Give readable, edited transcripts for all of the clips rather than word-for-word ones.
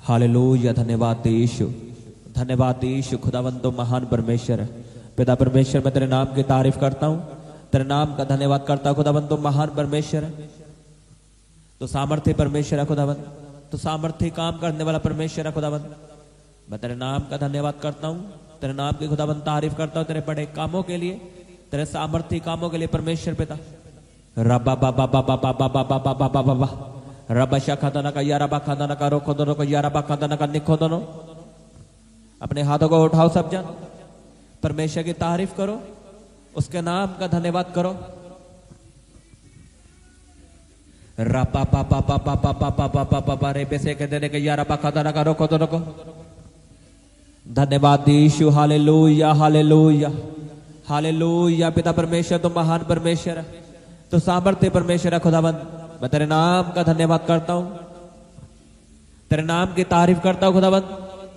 Hallelujah. धन्यवाद यीशु, धन्यवाद यीशु। खुदावंद तो महान परमेश्वर है। पिता परमेश्वर, मैं तेरे नाम की तारीफ करता हूँ, तेरे नाम का धन्यवाद करता हूँ। खुदावंद तो महान परमेश्वर है, तो सामर्थ्य परमेश्वर है। खुदावंद तो सामर्थ्य काम करने वाला परमेश्वर है। खुदावंद मैं तेरे नाम का धन्यवाद करता हूँ, तेरे नाम की खुदावंद तारीफ करता हूँ, तेरे बड़े कामों के लिए, तेरे सामर्थ्य कामों के लिए परमेश्वर पिता। रबा बाबा बाबा बाबा बाबा बाबा बाबा रबा शाखादाना का यारा बाखादाना का रोको दोनों को यारा बाखादाना का निखो दोनों। अपने हाथों को उठाओ सब जन, परमेश्वर की तारीफ करो, उसके नाम का धन्यवाद करो। रबा बाबा बाबा बाबा बाबा बाबा रे पैसे के देने के यारा बाखादाना का रोको दोनों को। धन्यवाद यीशु। Hallelujah hallelujah hallelujah. पिता परमेश्वर तो महान परमेश्वर है, तो सामर्थ्य परमेश्वर है। खुदावंद मैं तेरे नाम का धन्यवाद करता हूं, तेरे नाम की तारीफ करता हूं। खुदावंद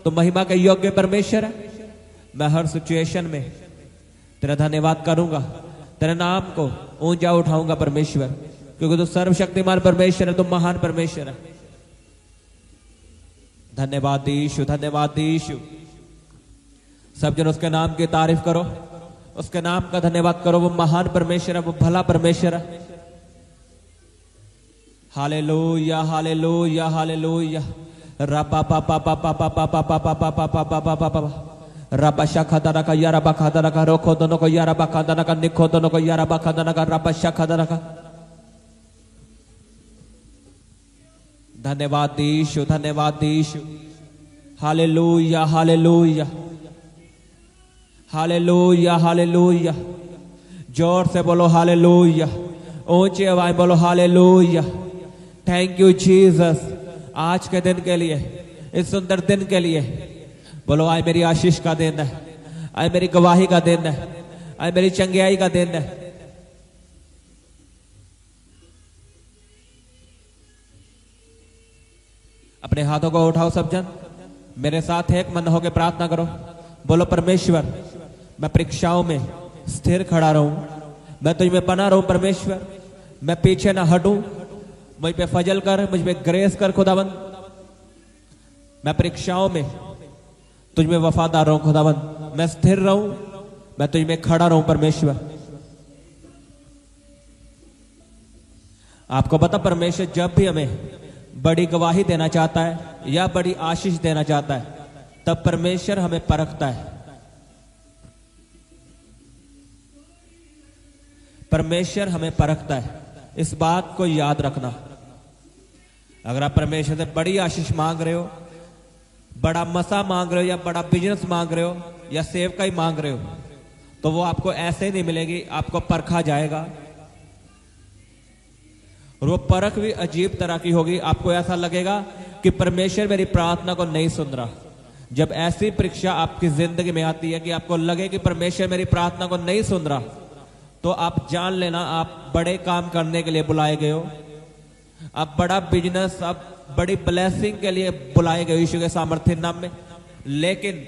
तो महिमा के योग्य परमेश्वर है। मैं हर सिचुएशन में तेरा धन्यवाद करूंगा, तेरे नाम को ऊंचा उठाऊंगा परमेश्वर, क्योंकि तू सर्वशक्तिमान परमेश्वर है, तो महान परमेश्वर है। धन्यवाद यीशु, धन्यवाद यीशु। सब जन उसके नाम की तारीफ करो, उसके नाम का धन्यवाद करो। वो महान परमेश्वर है, वो भला परमेश्वर है। Hallelujah hallelujah hallelujah. रबा पापा पापा पापा पापा पापा पापा पापा पापा रबा शाखादाना का यारा बाखादाना का रोको दोनों को यारा बाखादाना का निखो दोनों को यारा बाखादाना का रबा शाखादाना का। धन्यवाद यीशु, धन्यवाद Yeshu. Hallelujah hallelujah hallelujah hallelujah. जोर से बोलो हालेलुया, ऊंची आवाज बोलो हालेलुया। थैंक यू जीसस, आज के दिन के लिए, इस सुंदर दिन के लिए। बोलो आज मेरी आशीष का दिन है, आज मेरी गवाही का दिन है, आज मेरी चंगियाई का दिन है। अपने हाथों को उठाओ सब जन, मेरे साथ एक मन होकर प्रार्थना करो। बोलो परमेश्वर, मैं परीक्षाओं में स्थिर खड़ा रहूं, मैं तुझ में बना रहूं परमेश्वर, मैं पीछे ना हटूं। मुझ पे फजल कर, मुझ पे ग्रेस कर खुदावंद। मैं परीक्षाओं में तुझ में वफादार रहूं खुदावंद, मैं स्थिर रहूं, मैं तुझ में खड़ा रहूं परमेश्वर। आपको पता परमेश्वर जब भी हमें बड़ी गवाही देना चाहता है या बड़ी आशीष देना चाहता है, तब परमेश्वर हमें परखता है। परमेश्वर हमें परखता है, इस बात को याद रखना। अगर आप परमेश्वर से बड़ी आशीष मांग रहे हो, बड़ा मसा मांग रहे हो, या बड़ा बिजनेस मांग रहे हो, या सेवकाई मांग रहे हो, तो वो आपको ऐसे नहीं मिलेगी, आपको परखा जाएगा। और वो परख भी अजीब तरह की होगी। आपको ऐसा लगेगा कि परमेश्वर मेरी प्रार्थना को नहीं सुन रहा। जब ऐसी परीक्षा आपकी जिंदगी में आती है कि आपको लगे कि परमेश्वर मेरी प्रार्थना को नहीं सुन रहा, तो आप जान लेना आप बड़े काम करने के लिए बुलाए गए हो। आप बड़ा बिजनेस, आप बड़ी ब्लेसिंग के लिए बुलाए गए यीशु के सामर्थ्य नाम में। लेकिन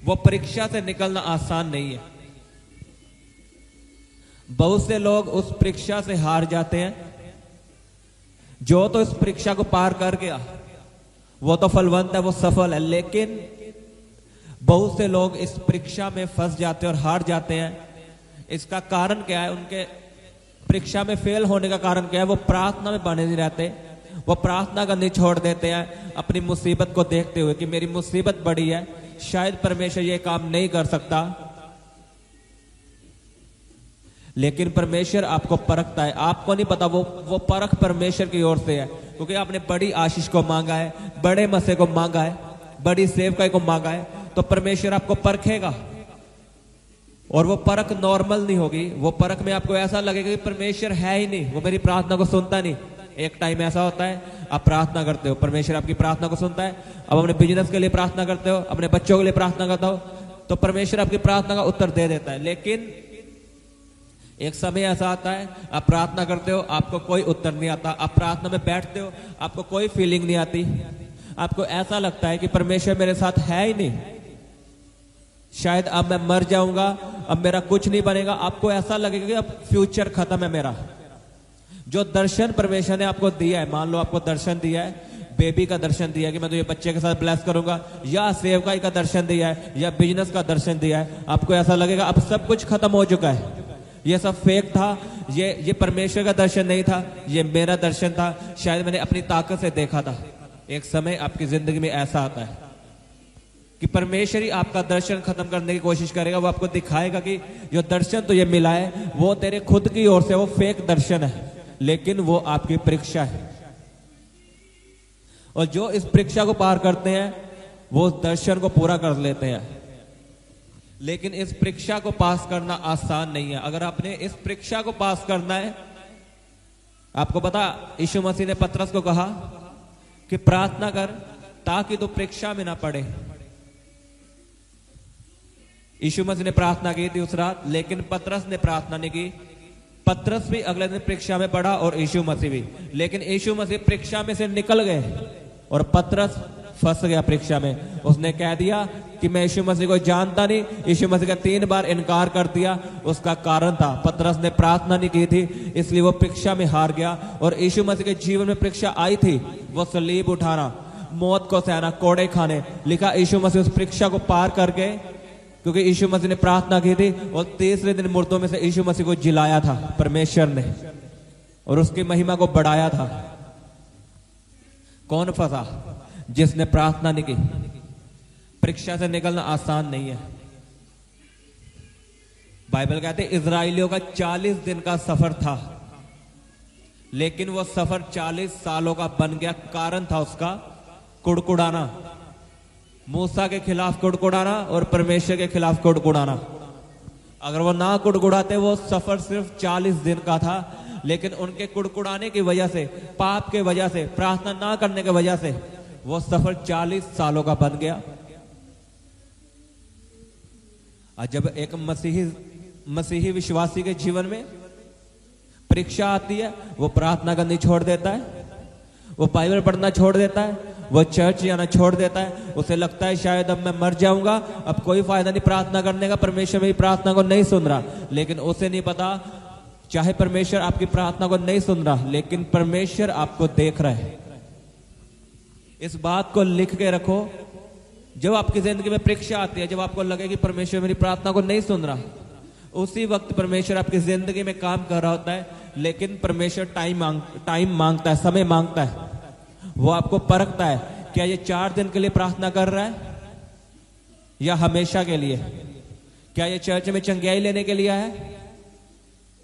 वो परीक्षा से निकलना आसान नहीं है। बहुत से लोग उस परीक्षा से हार जाते हैं। जो तो इस परीक्षा को पार कर गया वो तो फलवंत है, वो सफल है। लेकिन बहुत से लोग इस परीक्षा में फंस जाते हैं और हार जाते हैं। इसका कारण क्या है? उनके परीक्षा में फेल होने का कारण क्या है? वो प्रार्थना में बने नहीं रहते, वो प्रार्थना करनी छोड़ देते हैं अपनी मुसीबत को देखते हुए कि मेरी मुसीबत बड़ी है, शायद परमेश्वर ये काम नहीं कर सकता। लेकिन परमेश्वर आपको परखता है, आपको नहीं पता। वो परख परमेश्वर की ओर से है, क्योंकि आपने बड़ी आशीष को मांगा है, बड़े मसे को मांगा है, बड़ी सेवकाई को मांगा है, तो परमेश्वर आपको परखेगा। और वो परख नॉर्मल नहीं होगी। वो परख में आपको ऐसा लगेगा कि परमेश्वर है ही नहीं, वो मेरी प्रार्थना को सुनता नहीं। एक टाइम ऐसा होता है, आप प्रार्थना करते हो, परमेश्वर आपकी प्रार्थना को सुनता है। अब अपने बिजनेस के लिए प्रार्थना करते हो, अपने बच्चों के लिए प्रार्थना करते हो, तो परमेश्वर आपकी प्रार्थना का उत्तर दे देता है। लेकिन एक समय ऐसा आता है, आप प्रार्थना करते हो, आपको कोई उत्तर नहीं आता। आप प्रार्थना में बैठते हो, आपको कोई फीलिंग नहीं आती। आपको ऐसा लगता है कि परमेश्वर मेरे साथ है ही नहीं, शायद अब मैं मर जाऊंगा, अब मेरा कुछ नहीं बनेगा। आपको ऐसा लगेगा कि अब फ्यूचर खत्म है मेरा। जो दर्शन परमेश्वर ने आपको दिया है, मान लो आपको दर्शन दिया है, बेबी का दर्शन दिया है कि मैं तुझे बच्चे के साथ ब्लेस करूंगा, या सेवकाई का दर्शन दिया है, या बिजनेस का दर्शन दिया है, आपको ऐसा लगेगा अब सब कुछ खत्म हो चुका है, ये सब फेक था, ये परमेश्वर का दर्शन नहीं था, ये मेरा दर्शन था, शायद मैंने अपनी ताकत से देखा था। एक समय आपकी जिंदगी में ऐसा आता है कि परमेश्वर ही आपका दर्शन खत्म करने की कोशिश करेगा। वो आपको दिखाएगा कि जो दर्शन तुझे मिला है वो तेरे खुद की ओर से, वो फेक दर्शन है, लेकिन वो आपकी परीक्षा है। और जो इस परीक्षा को पार करते हैं वो दर्शन को पूरा कर लेते हैं। लेकिन इस परीक्षा को पास करना आसान नहीं है। अगर आपने इस परीक्षा को पास करना है, आपको पता यीशु मसीह ने पतरस को कहा कि प्रार्थना कर ताकि तू परीक्षा में ना पड़े। यीशु मसीह ने प्रार्थना की थी उस रात, लेकिन पतरस ने प्रार्थना नहीं की। पतरस भी अगले दिन परीक्षा में पड़ा और यीशु मसीह भी, लेकिन यीशु मसीह परीक्षा में से निकल गए और पतरस फंस गया परीक्षा में। उसने कह दिया कि मैं यीशु मसीह को जानता नहीं। यीशु मसीह का 3 बार इनकार कर दिया। उसका कारण था पतरस ने प्रार्थना नहीं की थी, इसलिए वो परीक्षा में हार गया। और यीशु मसीह के जीवन में परीक्षा आई थी, वो सलीब उठाना, मौत को सहना, कोड़े खाने। लिखा यीशु मसीह उस परीक्षा को पार करके, क्योंकि यीशु मसीह ने प्रार्थना की थी, और तीसरे दिन मुर्दों में से यीशु मसीह को जिलाया था परमेश्वर ने, और उसकी महिमा को बढ़ाया था। कौन फंसा? जिसने प्रार्थना नहीं की। परीक्षा से निकलना आसान नहीं है। बाइबल कहते इजराइलियों का 40 दिन का सफर था, लेकिन वो सफर 40 सालों का बन गया। कारण था उसका कुड़कुड़ाना, मूसा के खिलाफ कुड़कुड़ाना और परमेश्वर के खिलाफ कुड़कुड़ाना। अगर वो ना कुड़कुड़ाते वो सफर सिर्फ 40 दिन का था, लेकिन उनके कुड़कुड़ाने की वजह से, पाप के वजह से, प्रार्थना ना करने की वजह से वो सफर 40 सालों का बन गया। और जब एक मसीही विश्वासी के जीवन में परीक्षा आती है, वो प्रार्थना करनी छोड़ देता है, वो बाइबल पढ़ना छोड़ देता है, वो चर्च जाना छोड़ देता है। उसे लगता है शायद अब मैं मर जाऊंगा, अब कोई फायदा नहीं प्रार्थना करने का, परमेश्वर मेरी प्रार्थना को नहीं सुन रहा। लेकिन उसे नहीं पता, चाहे परमेश्वर आपकी प्रार्थना को नहीं सुन रहा, लेकिन परमेश्वर आपको देख रहा है। इस बात को लिख के रखो। जब आपकी जिंदगी में परीक्षा आती है, जब आपको लगे कि परमेश्वर मेरी प्रार्थना को नहीं सुन रहा, उसी वक्त परमेश्वर आपकी जिंदगी में काम कर रहा होता है। लेकिन परमेश्वर टाइम मांगता है, समय मांगता है। वो आपको परखता है, क्या ये 4 दिन के लिए प्रार्थना कर रहा है या हमेशा के लिए? क्या ये चर्च में चंगियाई लेने के लिए है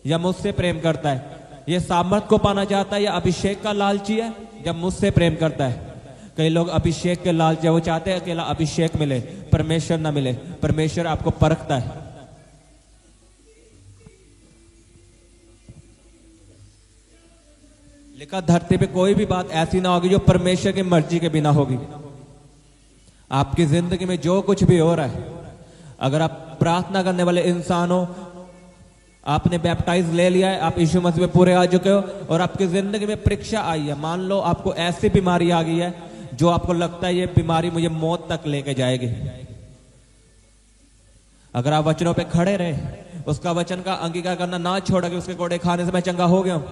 या मुझसे प्रेम करता है? ये सामर्थ को पाना चाहता है या अभिषेक का लालची है? जब मुझसे प्रेम करता है। कई लोग अभिषेक के लालची, वो चाहते हैं अकेला अभिषेक मिले, परमेश्वर ना मिले। परमेश्वर आपको परखता है। लिखा धरती पे कोई भी बात ऐसी ना होगी जो परमेश्वर की मर्जी के बिना होगी। आपकी जिंदगी में जो कुछ भी हो रहा है, अगर आप प्रार्थना करने वाले इंसान हो, आपने बैप्टाइज ले लिया है, आप यीशु मसीह में पूरे आ चुके हो, और आपकी जिंदगी में परीक्षा आई है, मान लो आपको ऐसी बीमारी आ गई है जो आपको लगता है ये बीमारी मुझे मौत तक लेके जाएगी। अगर आप वचनों पे खड़े रहे, उसका वचन का अंगीकार करना ना छोड़ा कि उसके कोड़े खाने से मैं चंगा हो गया हूं,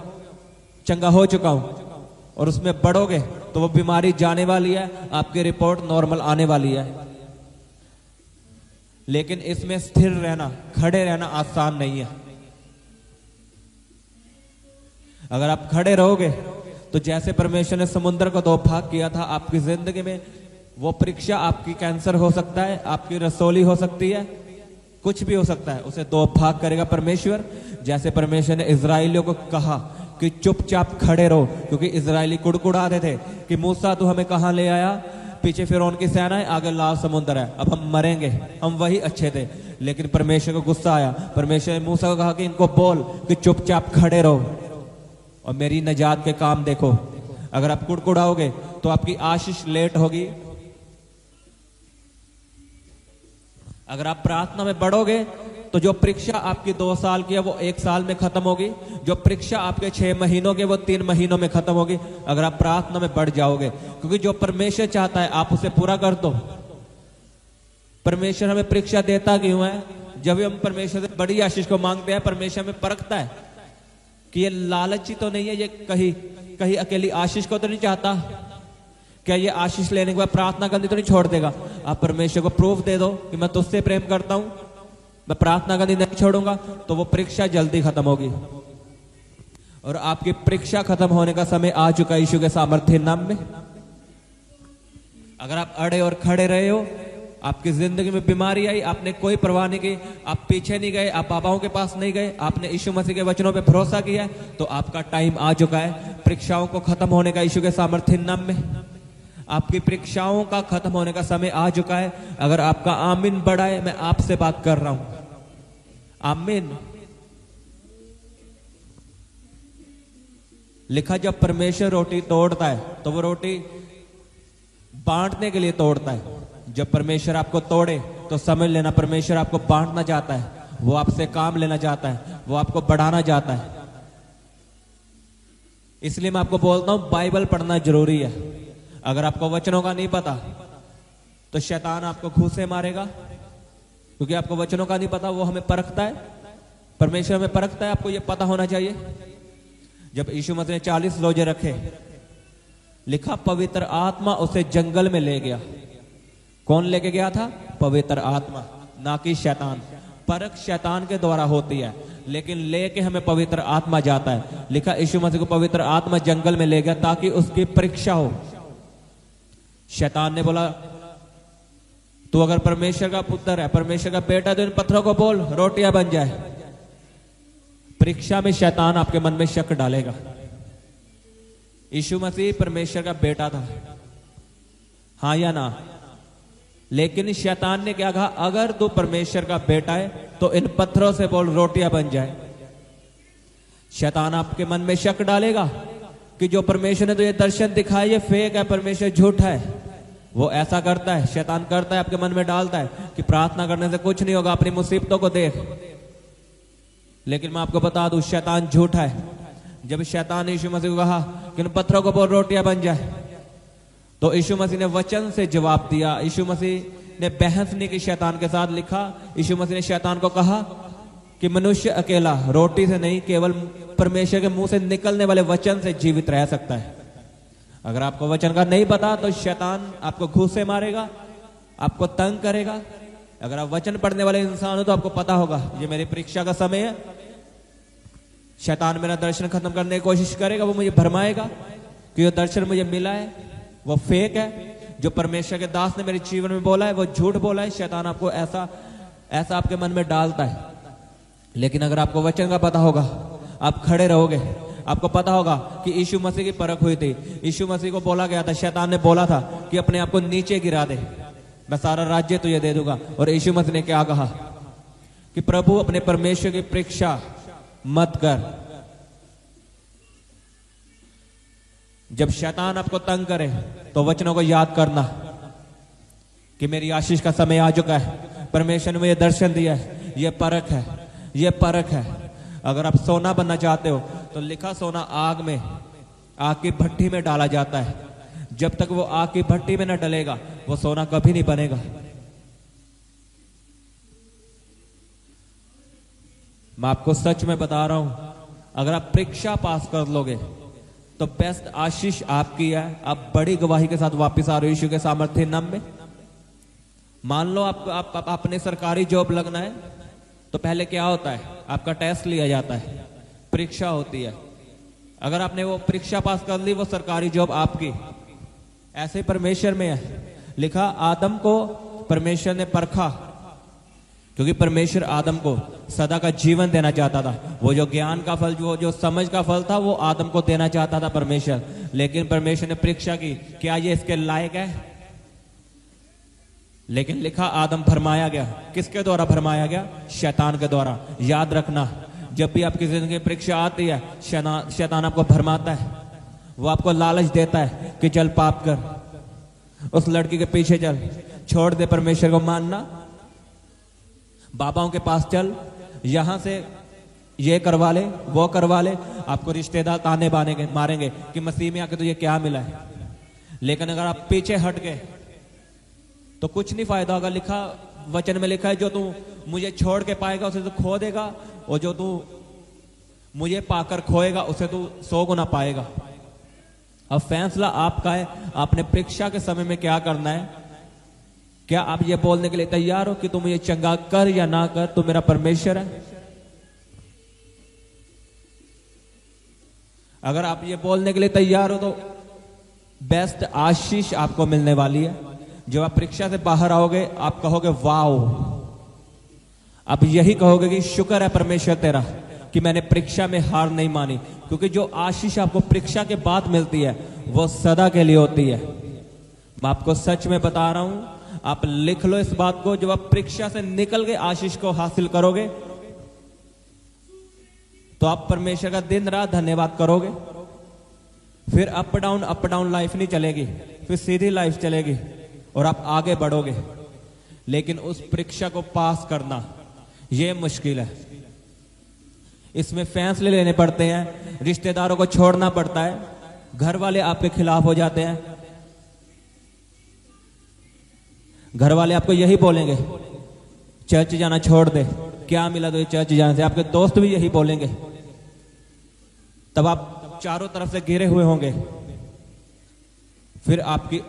चंगा हो चुका हूं, और उसमें बढ़ोगे तो वो बीमारी जाने वाली है, आपकी रिपोर्ट नॉर्मल आने वाली है। लेकिन इसमें स्थिर रहना, खड़े रहना आसान नहीं है। अगर आप खड़े रहोगे तो जैसे परमेश्वर ने समुद्र को 2 भाग किया था, आपकी जिंदगी में वो परीक्षा, आपकी कैंसर हो सकता है, आपकी रसोली हो सकती है, कुछ भी हो सकता है, उसे 2 भाग करेगा परमेश्वर। जैसे परमेश्वर ने इजराइलियों को कहा कि चुपचाप खड़े रहो, क्योंकि इजराइली कुड़कुड़ाते थे कि मूसा तू हमें कहां ले आया, पीछे फिरौन की सेना है, आगे लाल समुद्र है, अब हम मरेंगे, हम वही अच्छे थे। लेकिन परमेश्वर को गुस्सा आया। परमेश्वर ने मूसा को कहा कि इनको बोल कि चुपचाप खड़े रहो और मेरी निजात के काम देखो। अगर आप कुड़कुड़ाओगे तो आपकी आशीष लेट होगी। अगर आप प्रार्थना में बढ़ोगे तो जो परीक्षा आपकी 2 साल की है वो 1 साल में खत्म होगी, जो परीक्षा आपके 6 महीनों की वो 3 महीनों में खत्म होगी, अगर आप प्रार्थना में बढ़ जाओगे। क्योंकि जो परमेश्वर चाहता है आप उसे पूरा कर दो। परमेश्वर हमें परीक्षा देता क्यों है? जब भी हम परमेश्वर से बड़ी आशीष को मांगते हैं, परमेश्वर हमें परखता है कि ये लालची तो नहीं है, ये कहीं अकेली आशीष को तो नहीं चाहता, क्या ये आशीष लेने के बाद प्रार्थना करनी तो नहीं छोड़ देगा? आप परमेश्वर को प्रूफ दे दो कि मैं तुझसे प्रेम करता हूं, मैं प्रार्थना करनी नहीं छोड़ूंगा, तो वो परीक्षा जल्दी खत्म होगी। और आपकी परीक्षा खत्म होने का समय आ चुका है यीशु के सामर्थ्य नाम में। अगर आप अड़े और खड़े रहे हो, आपकी जिंदगी में बीमारी आई, आपने कोई परवाह नहीं की, आप पीछे नहीं गए, आप बाबाओं के पास नहीं गए, आपने यीशु मसीह के वचनों पे भरोसा किया है, तो आपका टाइम आ चुका है परीक्षाओं को खत्म होने का यीशु के सामर्थ्य नाम में। आपकी परीक्षाओं का खत्म होने का समय आ चुका है। अगर आपका आमीन बड़ा है, मैं आपसे बात कर रहा हूं, आमीन। लिखा जब परमेश्वर रोटी तोड़ता है तो वो रोटी बांटने के लिए तोड़ता है। जब परमेश्वर आपको तोड़े तो समझ लेना परमेश्वर आपको बांटना चाहता है, वो आपसे काम लेना चाहता है, वो आपको बढ़ाना चाहता है। इसलिए मैं आपको बोलता हूं बाइबल पढ़ना जरूरी है। अगर आपको वचनों का नहीं पता तो शैतान आपको घूसे मारेगा, क्योंकि आपको वचनों का नहीं पता। वो हमें परखता है, परमेश्वर हमें परखता है, आपको ये पता होना चाहिए। जब यीशु मसीह ने 40 रोजे रखे, लिखा पवित्र आत्मा उसे जंगल में ले गया। कौन लेके गया था? पवित्र आत्मा, ना कि शैतान। परख शैतान के द्वारा होती है, लेकिन लेके हमें पवित्र आत्मा जाता है। लिखा यीशु मसीह को पवित्र आत्मा जंगल में ले गया ताकि उसकी परीक्षा हो। शैतान ने बोला तू अगर परमेश्वर का पुत्र है, परमेश्वर का बेटा, तो इन पत्थरों को बोल रोटियां बन जाए। परीक्षा में शैतान आपके मन में शक डालेगा। यीशु मसीह परमेश्वर का बेटा था, हाँ या ना? लेकिन शैतान ने क्या कहा? अगर तू परमेश्वर का बेटा है तो इन पत्थरों से बोल रोटियां बन जाए। शैतान आपके मन में शक डालेगा कि जो परमेश्वर ने तो ये दर्शन दिखाया ये फेक है, परमेश्वर झूठा है। वो ऐसा करता है, शैतान करता है, आपके मन में डालता है कि प्रार्थना करने से कुछ नहीं होगा, अपनी मुसीबतों को देख। लेकिन मैं आपको बता दूं शैतान झूठा है। जब शैतान ने यीशु मसीह को कहा कि इन पत्थरों को बोल रोटियां बन जाए, तो यीशु मसीह ने वचन से जवाब दिया। यीशु मसीह ने बहस नहीं की शैतान के साथ। लिखा यीशु मसीह ने शैतान को कहा कि मनुष्य अकेला रोटी से नहीं, केवल परमेश्वर के मुंह से निकलने वाले वचन से जीवित रह सकता है। अगर आपको वचन का नहीं पता तो शैतान आपको घूसे मारेगा, आपको तंग करेगा। अगर आप वचन पढ़ने वाले इंसान हो तो आपको पता होगा ये मेरी परीक्षा का समय है। शैतान मेरा दर्शन खत्म करने की कोशिश करेगा, वो मुझे भरमाएगा कि ये दर्शन मुझे मिला है वो फेक है। जो परमेश्वर के दास ने मेरे जीवन में बोला है वो झूठ बोला है। शैतान आपको ऐसा ऐसा आपके मन में डालता है। लेकिन अगर आपको वचन का पता होगा, आप खड़े रहोगे। आपको पता होगा कि यीशु मसीह की परख हुई थी। यीशु मसीह को बोला गया था, शैतान ने बोला था कि अपने आप को नीचे गिरा दे, मैं सारा राज्य तुझे दे दूंगा। और यीशु मसीह ने क्या कहा कि प्रभु अपने परमेश्वर की परीक्षा मत कर। जब शैतान आपको तंग करे तो वचनों को याद करना कि मेरी आशीष का समय आ चुका है, परमेश्वर ने मुझे दर्शन दिया है, ये परख है, ये परख है। अगर आप सोना बनना चाहते हो तो लिखा सोना आग में, आग की भट्टी में डाला जाता है। जब तक वो आग की भट्टी में न डलेगा वो सोना कभी नहीं बनेगा। मैं आपको सच में बता रहा हूं, अगर आप परीक्षा पास कर लोगे तो बेस्ट आशीष आपकी है। आप बड़ी गवाही के साथ वापस आ रहे हो यीशु के सामर्थ्य नाम में। मान लो आप अपने सरकारी जॉब लगना है तो पहले क्या होता है? आपका टेस्ट लिया जाता है, परीक्षा होती है। अगर आपने वो परीक्षा पास कर ली वो सरकारी जॉब आपकी। ऐसे परमेश्वर में है। लिखा आदम को परमेश्वर ने परखा क्योंकि परमेश्वर आदम को सदा का जीवन देना चाहता था। वो जो ज्ञान का फल, वो जो समझ का फल था वो आदम को देना चाहता था परमेश्वर। लेकिन परमेश्वर ने परीक्षा की, क्या ये इसके लायक है? लेकिन लिखा आदम भरमाया गया। किसके द्वारा भरमाया गया? शैतान के द्वारा। याद रखना, जब भी आपकी जिंदगी में परीक्षा आती है शैतान आपको भरमाता है। वो आपको लालच देता है कि चल पाप कर, उस लड़की के पीछे चल, छोड़ दे परमेश्वर को मानना, बाबाओं के पास चल, यहां से ये करवा ले, वो करवा ले। आपको रिश्तेदार ताने बानेंगे, मारेंगे कि मसीह में आके तुझे क्या मिला है। लेकिन अगर आप पीछे हट गए तो कुछ नहीं फायदा होगा। लिखा वचन में लिखा है जो तू मुझे छोड़ के पाएगा उसे तू खो देगा, और जो तू मुझे पाकर खोएगा उसे तू 100 गुना पाएगा। अब फैसला आपका है, आपने परीक्षा के समय में क्या करना है। क्या आप ये बोलने के लिए तैयार हो कि तुम ये चंगा कर या ना कर, तू मेरा परमेश्वर है। अगर आप ये बोलने के लिए तैयार हो तो बेस्ट आशीष आपको मिलने वाली है। जब आप परीक्षा से बाहर आओगे आप कहोगे वाओ, आप यही कहोगे कि शुक्र है परमेश्वर तेरा कि मैंने परीक्षा में हार नहीं मानी, क्योंकि जो आशीष आपको परीक्षा के बाद मिलती है वो सदा के लिए होती है। मैं आपको सच में बता रहा हूं, आप लिख लो इस बात को, जब आप परीक्षा से निकल के आशीष को हासिल करोगे तो आप परमेश्वर का दिन रात धन्यवाद करोगे। फिर अप डाउन लाइफ नहीं चलेगी, फिर सीधी लाइफ चलेगी और आप आगे बढ़ोगे। लेकिन उस परीक्षा को पास करना यह मुश्किल है। इसमें फैसले लेने पड़ते हैं, रिश्तेदारों को छोड़ना पड़ता है, घर वाले आपके खिलाफ हो जाते हैं। घर वाले आपको यही बोलेंगे चर्च जाना छोड़ दे, क्या मिला तो ये चर्च जाने से। आपके दोस्त भी यही बोलेंगे। तब आप चारों तरफ से घिरे हुए होंगे। फिर आपकी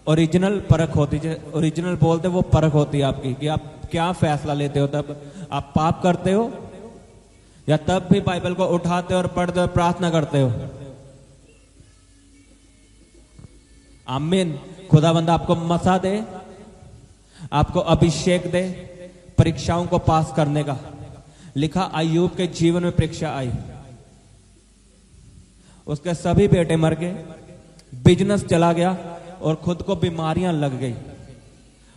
ओरिजिनल परख होती है, ओरिजिनल बोलते वो परख होती है आपकी कि आप क्या फैसला लेते हो। तब आप पाप करते हो या तब भी बाइबल को उठाते हो और पढ़ते हो, प्रार्थना करते हो। आमीन। खुदावंद आपको मसा दे, आपको अभिषेक दे परीक्षाओं को पास करने का। लिखा अय्यूब के जीवन में परीक्षा आई, उसके सभी बेटे मर गए, बिजनेस चला गया और खुद को बीमारियां लग गई।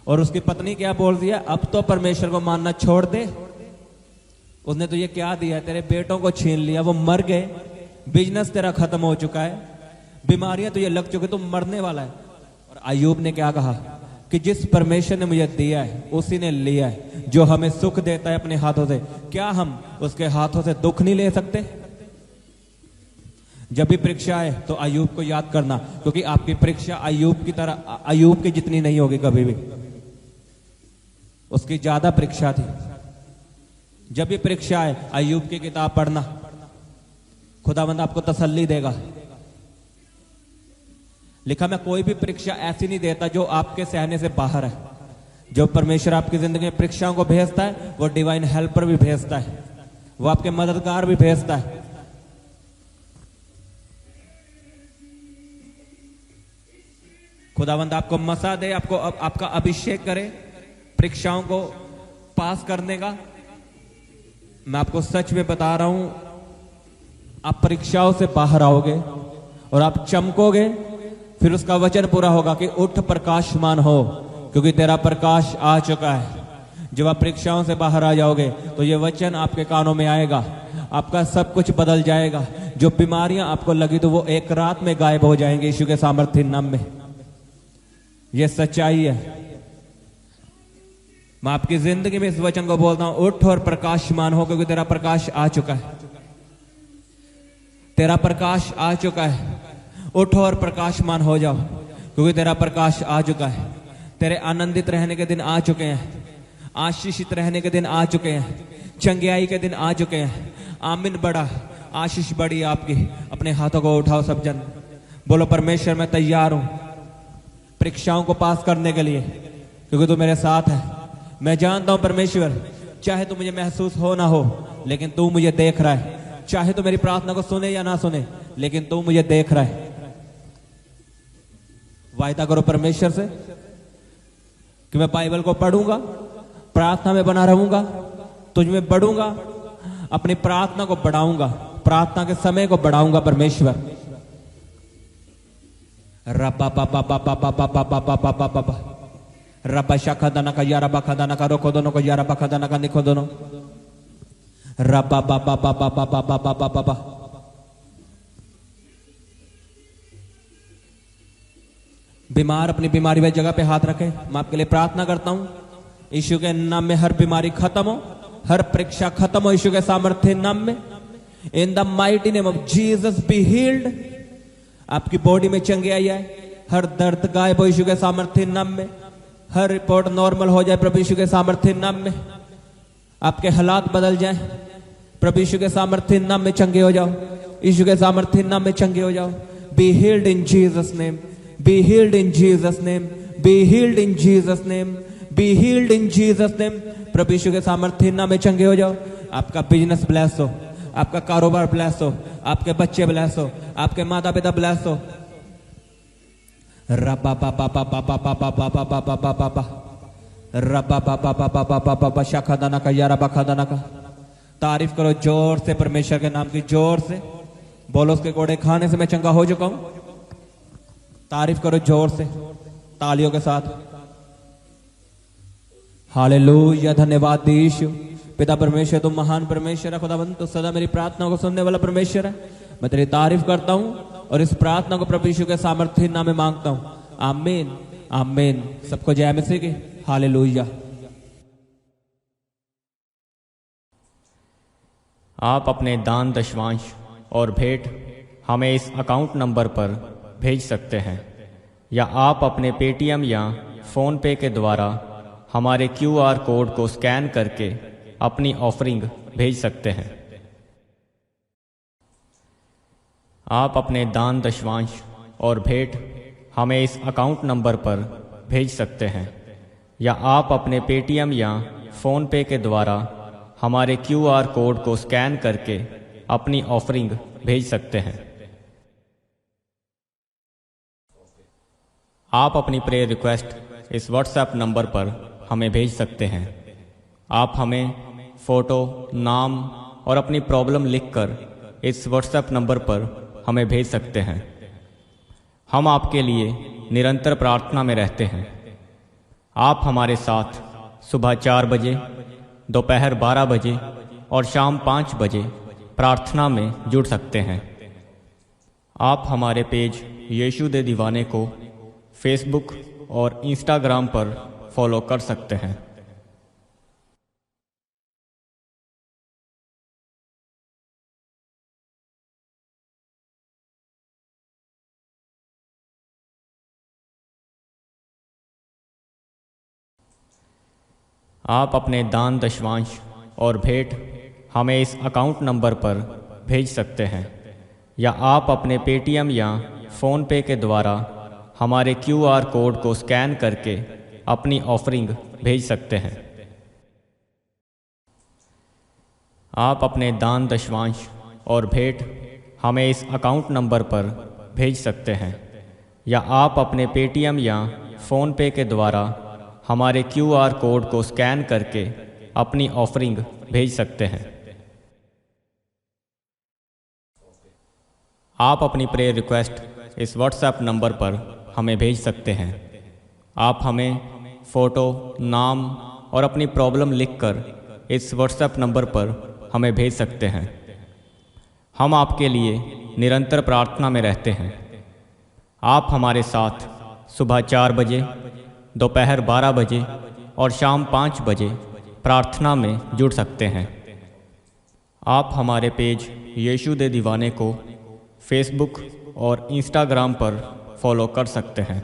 और उसकी पत्नी क्या बोल दिया, अब तो परमेश्वर को मानना छोड़ दे। उसने तो ये क्या दिया, तेरे बेटों को छीन लिया, वो मर गए, बिजनेस तेरा खत्म हो चुका है, बीमारियां तुझे लग चुकी, तुम मरने वाला है। और अय्यूब ने क्या कहा कि जिस परमेश्वर ने मुझे दिया है उसी ने लिया है। जो हमें सुख देता है अपने हाथों से, क्या हम उसके हाथों से दुख नहीं ले सकते। जब भी परीक्षा आए तो अय्यूब को याद करना, क्योंकि आपकी परीक्षा अय्यूब की तरह, अय्यूब की जितनी नहीं होगी कभी भी, उसकी ज्यादा परीक्षा थी। जब भी परीक्षा आए अय्यूब की किताब पढ़ना, खुदावंद आपको तसल्ली देगा। लिखा मैं कोई भी परीक्षा ऐसी नहीं देता जो आपके सहने से बाहर है। जो परमेश्वर आपकी जिंदगी में परीक्षाओं को भेजता है वो डिवाइन हेल्पर भी भेजता है, वो आपके मददगार भी भेजता है। खुदावंद आपको मसा दे, आपको आपका अभिषेक करे परीक्षाओं को पास करने का। मैं आपको सच में बता रहा हूं, आप परीक्षाओं से बाहर आओगे और आप चमकोगे। फिर उसका वचन पूरा होगा कि उठ प्रकाशमान हो, क्योंकि तेरा प्रकाश आ चुका है। जब आप परीक्षाओं से बाहर आ जाओगे तो ये वचन आपके कानों में आएगा, आपका सब कुछ बदल जाएगा। जो बीमारियां आपको लगी तो वो एक रात में गायब हो जाएंगी यीशु के सामर्थ्य नाम में। ये सच्चाई है। मैं आपकी जिंदगी में इस वचन को बोलता हूं, उठ और प्रकाशमान हो, क्योंकि तेरा प्रकाश आ चुका है। तेरा प्रकाश आ चुका है। उठो और प्रकाशमान हो जाओ, क्योंकि तेरा प्रकाश आ चुका है। तेरे आनंदित रहने के दिन आ चुके हैं, आशीषित रहने के दिन आ चुके हैं, चंगियाई के दिन आ चुके हैं। आमीन। बड़ा आशीष बड़ी आपकी। अपने हाथों को उठाओ सब जन, बोलो परमेश्वर मैं तैयार हूं परीक्षाओं को पास करने के लिए, क्योंकि तू मेरे साथ है। मैं जानता हूं परमेश्वर, चाहे तू मुझे महसूस हो ना हो, लेकिन तू मुझे देख रहा है। चाहे तू मेरी प्रार्थना को सुने या ना सुने, लेकिन तू मुझे देख रहा है। वायदा करो परमेश्वर से कि मैं बाइबल को पढ़ूंगा, प्रार्थना में बना रहूंगा, तुझ में बढ़ूंगा, अपनी प्रार्थना को बढ़ाऊंगा, प्रार्थना के समय को बढ़ाऊंगा। परमेश्वर रब्बा पापा पापा पापा पापा पापा पापा रब्बा शाखा दाना का यारा बाखा दाना का रोको दोनों को यारा बाखा दाना का निको दोनों रब्बा पापा पापा पापा पापा पापा। बीमार अपनी बीमारी वाली जगह पे हाथ रखे। मैं आपके लिए प्रार्थना करता हूं, यीशु के नाम में हर बीमारी खत्म हो, हर परीक्षा खत्म हो यीशु के सामर्थ्य नाम में। In the mighty name of Jesus be healed. आपकी बॉडी में चंगियाई आए, हर दर्द गायब हो यीशु के सामर्थ्य नाम में। हर रिपोर्ट नॉर्मल हो जाए प्रभु यीशु के सामर्थ्य नाम में। आपके हालात बदल जाए प्रभु यीशु के सामर्थ्य नाम में। चंगे हो जाओ यीशु के सामर्थ्य नाम में, चंगे हो जाओ। Be healed in Jesus' name. Be healed in Jesus' name. Be healed in Jesus' name. Be healed in Jesus' name. प्रभु यीशु के सामर्थ्य नाम में चंगे हो जाओ। आपका बिजनेस ब्लेस हो, आपका कारोबार ब्लेस हो, आपके बच्चे ब्लेस हो, आपके माता पिता ब्लेस हो। रबा बाबा बाबा बाबा बाबा बाबा बाबा बाबा रबा बाबा बाबा बाबा बाबा शाखादाना का यारा बखादाना का। तारीफ करो जोर से परमेश्वर के नाम की, जोर से बोलो उसके कोड़े खाने से मैं चंगा हो चुका हूं। तारीफ करो जोर से तालियों के साथ। हालेलुया, धन्यवाद यीशु। पिता परमेश्वर तुम महान परमेश्वर है खुदावंद, तो सदा मेरी प्रार्थना को सुनने वाला परमेश्वर है। मैं तेरी तारीफ करता हूं और इस प्रार्थना को प्रभु यीशु के सामर्थ्य नाम में मांगता हूं। आमीन आमीन। सबको जय मसीह की। हालेलुया। आप अपने दान दशवांश और भेंट हमें इस अकाउंट नंबर पर भेज सकते हैं, या आप अपने पेटीएम या फ़ोन पे के द्वारा हमारे QR कोड को स्कैन करके अपनी ऑफरिंग भेज सकते हैं। आप अपने दान दशवांश और भेंट हमें इस अकाउंट नंबर पर भेज सकते हैं, या आप अपने पेटीएम या फ़ोन पे के द्वारा हमारे QR कोड को स्कैन करके अपनी ऑफरिंग भेज सकते हैं। आप अपनी प्रेयर रिक्वेस्ट इस व्हाट्सएप नंबर पर हमें भेज सकते हैं। आप हमें फ़ोटो, नाम और अपनी प्रॉब्लम लिखकर इस व्हाट्सएप नंबर पर हमें भेज सकते हैं। हम आपके लिए निरंतर प्रार्थना में रहते हैं। आप हमारे साथ सुबह 4 बजे, दोपहर 12 बजे और शाम 5 बजे प्रार्थना में जुड़ सकते हैं। आप हमारे पेज यीशु दे दीवाने को फेसबुक और इंस्टाग्राम पर फॉलो कर सकते हैं। आप अपने दान दशवांश और भेंट हमें इस अकाउंट नंबर पर भेज सकते हैं, या आप अपने पेटीएम या फ़ोन पे के द्वारा हमारे QR कोड को स्कैन करके अपनी ऑफरिंग भेज सकते हैं। आप अपने दान दशवांश और भेंट हमें इस अकाउंट नंबर पर भेज सकते हैं, या आप अपने पेटीएम या फ़ोन पे के द्वारा हमारे QR कोड को स्कैन करके अपनी ऑफरिंग भेज सकते हैं। आप अपनी प्रेयर रिक्वेस्ट इस व्हाट्सएप नंबर पर हमें भेज सकते हैं। आप हमें फ़ोटो, नाम और अपनी प्रॉब्लम लिखकर इस व्हाट्सएप नंबर पर हमें भेज सकते हैं। हम आपके लिए निरंतर प्रार्थना में रहते हैं। आप हमारे साथ सुबह 4 बजे, दोपहर 12 बजे और शाम 5 बजे प्रार्थना में जुड़ सकते हैं। आप हमारे पेज यीशु दे दीवाने को फेसबुक और इंस्टाग्राम पर फॉलो कर सकते हैं।